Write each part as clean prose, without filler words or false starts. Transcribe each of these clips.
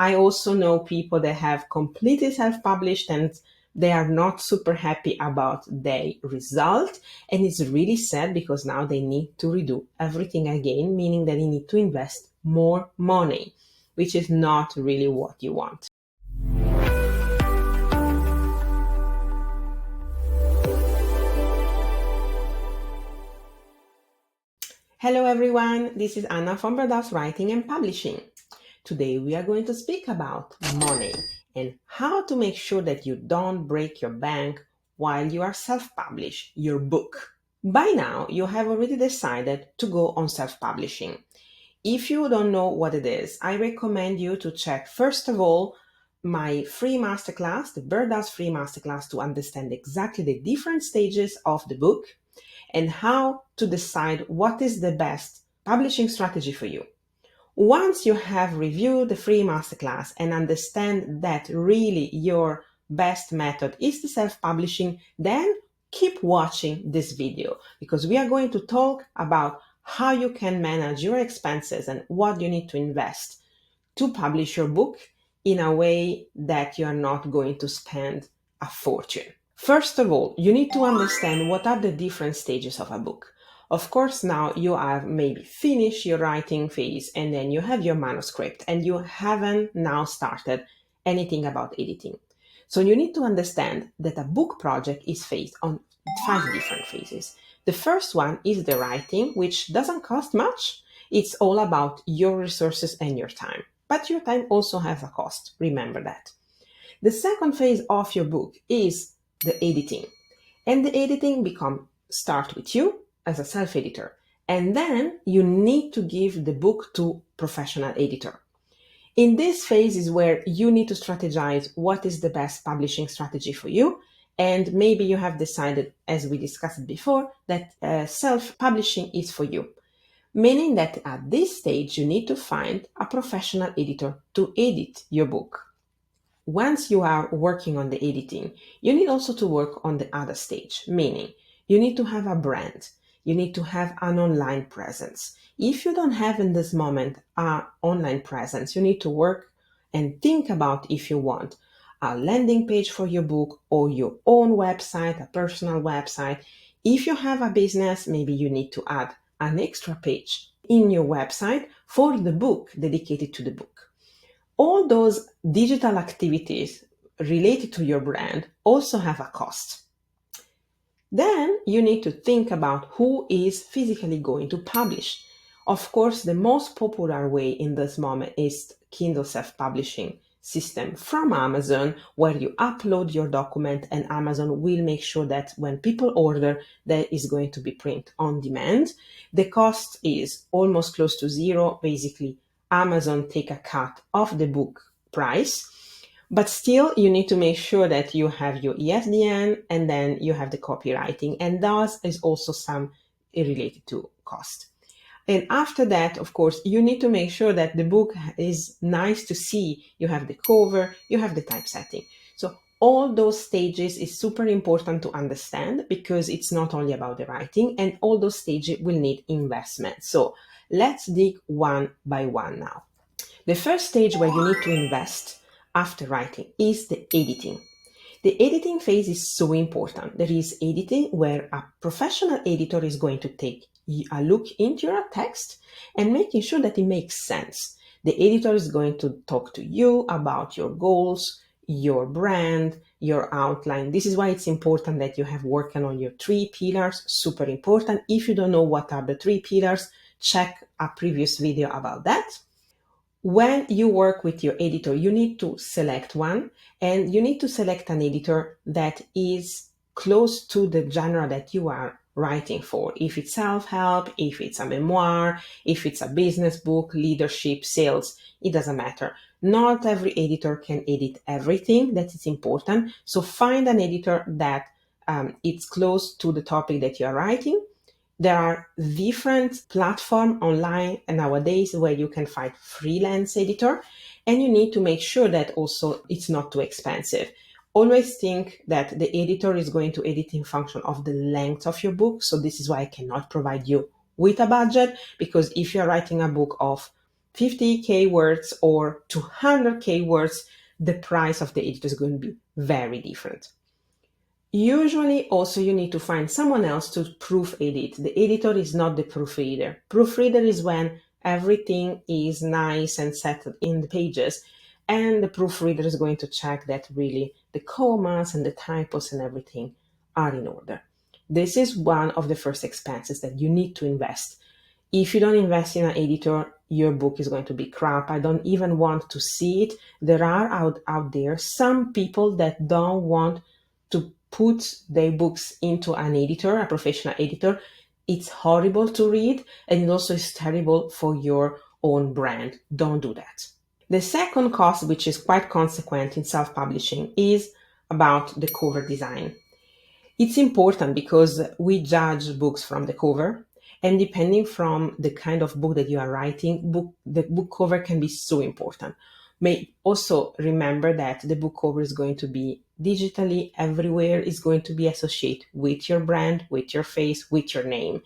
I also know people that have completely self-published and they are not super happy about their result. And it's really sad because now they need to redo everything again, meaning that they need to invest more money, which is not really what you want. Hello everyone, this is Anna from Birdhaus Writing and Publishing. Today we are going to speak about money and how to make sure that you don't break your bank while you are self-publish your book. By now you have already decided to go on self-publishing. If you don't know what it is, I recommend you to check first of all my free masterclass, the Birdhaus free masterclass, to understand exactly the different stages of the book and how to decide what is the best publishing strategy for you. Once you have reviewed the free masterclass and understand that really your best method is the self-publishing, then keep watching this video because we are going to talk about how you can manage your expenses and what you need to invest to publish your book in a way that you are not going to spend a fortune. First of all, you need to understand what are the different stages of a book. Of course, now you have maybe finished your writing phase and then you have your manuscript and you haven't now started anything about editing. So you need to understand that a book project is phased on 5 different phases. The first one is the writing, which doesn't cost much. It's all about your resources and your time. But your time also has a cost. Remember that. The second phase of your book is the editing. And the editing start with you as a self-editor. And then you need to give the book to professional editor. In this phase is where you need to strategize what is the best publishing strategy for you. And maybe you have decided, as we discussed before, that self-publishing is for you. Meaning that at this stage, you need to find a professional editor to edit your book. Once you are working on the editing, you need also to work on the other stage, meaning you need to have a brand. You need to have an online presence. If you don't have in this moment an online presence, you need to work and think about if you want a landing page for your book or your own website, a personal website. If you have a business, maybe you need to add an extra page in your website for the book, dedicated to the book. All those digital activities related to your brand also have a cost. Then you need to think about who is physically going to publish. Of course, the most popular way in this moment is Kindle self-publishing system from Amazon, where you upload your document and Amazon will make sure that when people order, that is going to be print on demand. The cost is almost close to zero. Basically, Amazon take a cut of the book price, but still you need to make sure that you have your ISBN and then you have the copywriting, and thus is also some related to cost. And after that, of course, you need to make sure that the book is nice to see. You have the cover, you have the typesetting. So all those stages is super important to understand because it's not only about the writing, and all those stages will need investment. So let's dig one by one now. The first stage where you need to invest after writing is the editing. The editing phase is so important. There is editing where a professional editor is going to take a look into your text and making sure that it makes sense. The editor is going to talk to you about your goals, your brand, your outline. This is why it's important that you have working on your 3 pillars, super important. If you don't know what are the 3 pillars, check a previous video about that. When you work with your editor, you need to select one, and you need to select an editor that is close to the genre that you are writing for. If it's self-help, if it's a memoir, if it's a business book, leadership, sales, it doesn't matter. Not every editor can edit everything. That is important. So find an editor that it's close to the topic that you are writing. There are different platforms online nowadays where you can find freelance editor, and you need to make sure that also it's not too expensive. Always think that the editor is going to edit in function of the length of your book. So this is why I cannot provide you with a budget, because if you're writing a book of 50K words or 200K words, the price of the editor is going to be very different. Usually also you need to find someone else to proofread it. The editor is not the proofreader. Proofreader is when everything is nice and set in the pages, and the proofreader is going to check that really the commas and the typos and everything are in order. This is one of the first expenses that you need to invest. If you don't invest in an editor, your book is going to be crap. I don't even want to see it. There are out there some people that don't want to put their books into an editor, a professional editor. It's horrible to read, and it also is terrible for your own brand. Don't do that. The second cost, which is quite consequent in self-publishing, is about the cover design. It's important because we judge books from the cover, and depending from the kind of book that you are writing, the book cover can be so important. May also remember that the book cover is going to be digitally everywhere, is going to be associated with your brand, with your face, with your name.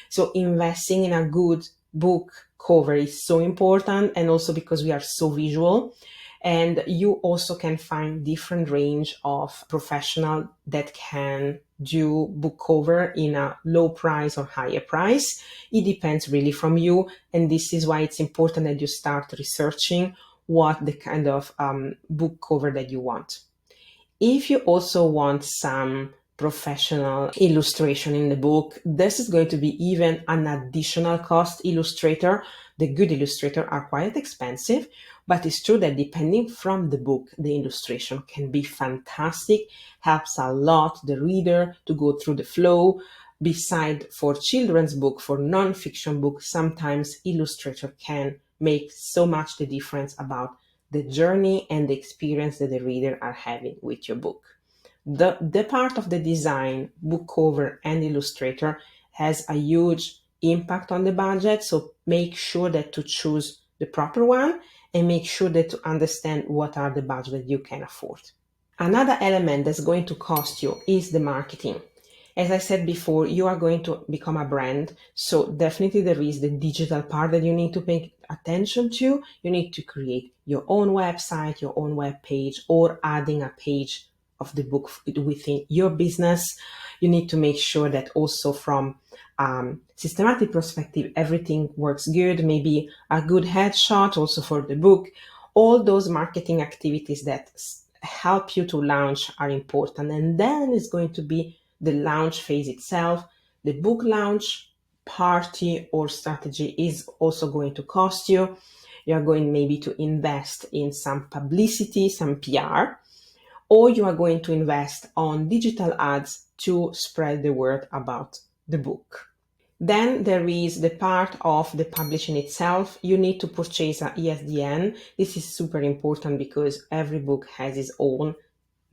So investing in a good book cover is so important, and also because we are so visual. And you also can find different range of professional that can do book cover in a low price or higher price. It depends really from you. And this is why it's important that you start researching what the kind of book cover that you want. If you also want some professional illustration in the book, this is going to be even an additional cost. Illustrator, the good illustrator are quite expensive, but it's true that depending from the book, the illustration can be fantastic, helps a lot the reader to go through the flow. Beside for children's book, for non-fiction book, sometimes illustrator can make so much the difference about the journey and the experience that the reader are having with your book. The part of the design, book cover and illustrator has a huge impact on the budget. So make sure that to choose the proper one and make sure that to understand what are the budget that you can afford. Another element that's going to cost you is the marketing. As I said before, you are going to become a brand. So definitely there is the digital part that you need to pay attention to. You need to create your own website, your own web page, or adding a page of the book within your business. You need to make sure that also from systematic perspective, everything works good. Maybe a good headshot also for the book. All those marketing activities that help you to launch are important. And then it's going to be the launch phase itself. The book launch party or strategy is also going to cost you. You are going maybe to invest in some publicity, some PR, or you are going to invest on digital ads to spread the word about the book. Then there is the part of the publishing itself. You need to purchase an ISBN. This is super important because every book has its own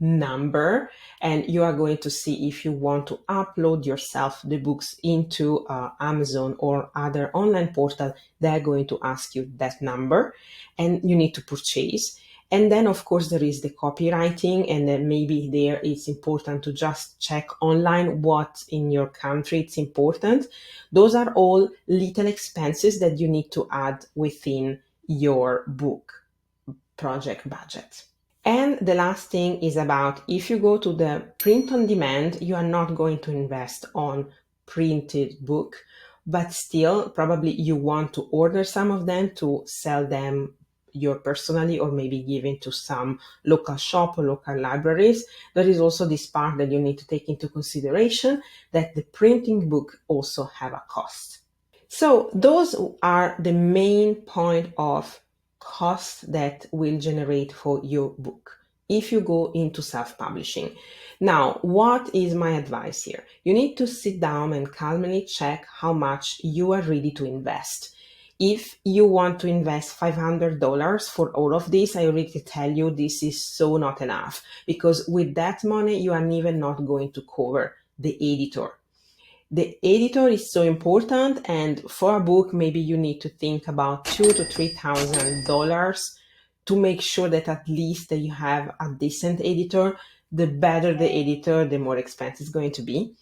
number, and you are going to see if you want to upload yourself the books into Amazon or other online portal. They're going to ask you that number and you need to purchase. And then of course there is the copywriting, and then maybe there it's important to just check online what in your country it's important. Those are all little expenses that you need to add within your book project budget. And the last thing is about if you go to the print on demand, you are not going to invest on printed book, but still probably you want to order some of them to sell them your personally, or maybe giving to some local shop or local libraries. There is also this part that you need to take into consideration, that the printing book also have a cost. So those are the main point of cost that will generate for your book if you go into self-publishing. Now, what is my advice here? You need to sit down and calmly check how much you are ready to invest. If you want to invest $500 for all of this, I already tell you this is so not enough, because with that money, you are even not going to cover the editor. The editor is so important, and for a book, maybe you need to think about $2,000 to $3,000 to make sure that at least that you have a decent editor. The better the editor, the more expensive it's going to be.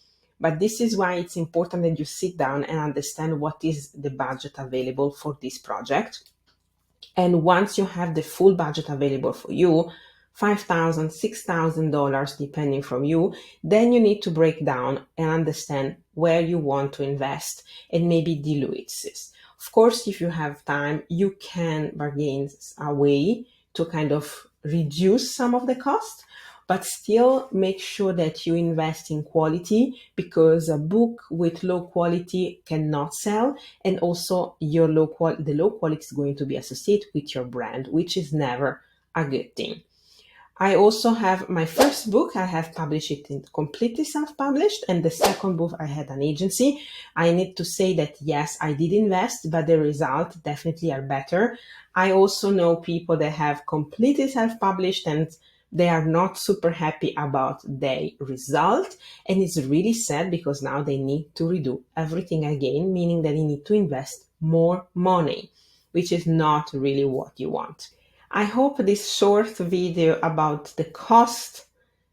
But this is why it's important that you sit down and understand what is the budget available for this project. And once you have the full budget available for you, $5,000, $6,000, depending from you, then you need to break down and understand where you want to invest and maybe dilute this. Of course, if you have time, you can bargain a way to kind of reduce some of the cost, but still make sure that you invest in quality, because a book with low quality cannot sell, and also the low quality is going to be associated with your brand, which is never a good thing. I also have my first book, I have published it in completely self-published, and the second book I had an agency. I need to say that yes, I did invest, but the results definitely are better. I also know people that have completely self-published and they are not super happy about their result, and it's really sad because now they need to redo everything again, meaning that they need to invest more money, which is not really what you want. I hope this short video about the cost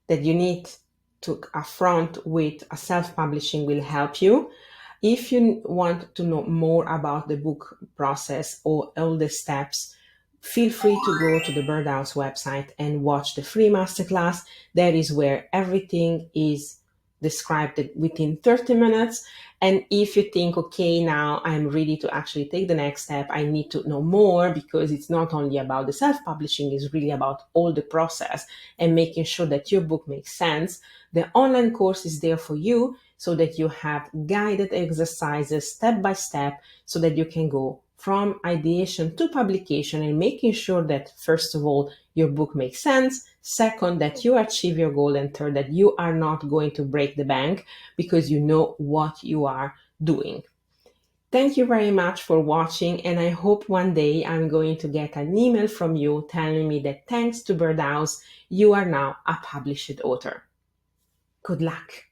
that you need to affront with a self-publishing will help you. If you want to know more about the book process or all the steps, feel free to go to the Birdhaus website and watch the free masterclass. That is where everything is described within 30 minutes. And if you think, okay, now I'm ready to actually take the next step, I need to know more, because it's not only about the self-publishing, it's really about all the process and making sure that your book makes sense. The online course is there for you so that you have guided exercises step by step, so that you can go from ideation to publication, and making sure that, first of all, your book makes sense, second, that you achieve your goal, and third, that you are not going to break the bank because you know what you are doing. Thank you very much for watching, and I hope one day I'm going to get an email from you telling me that thanks to Birdhaus, you are now a published author. Good luck!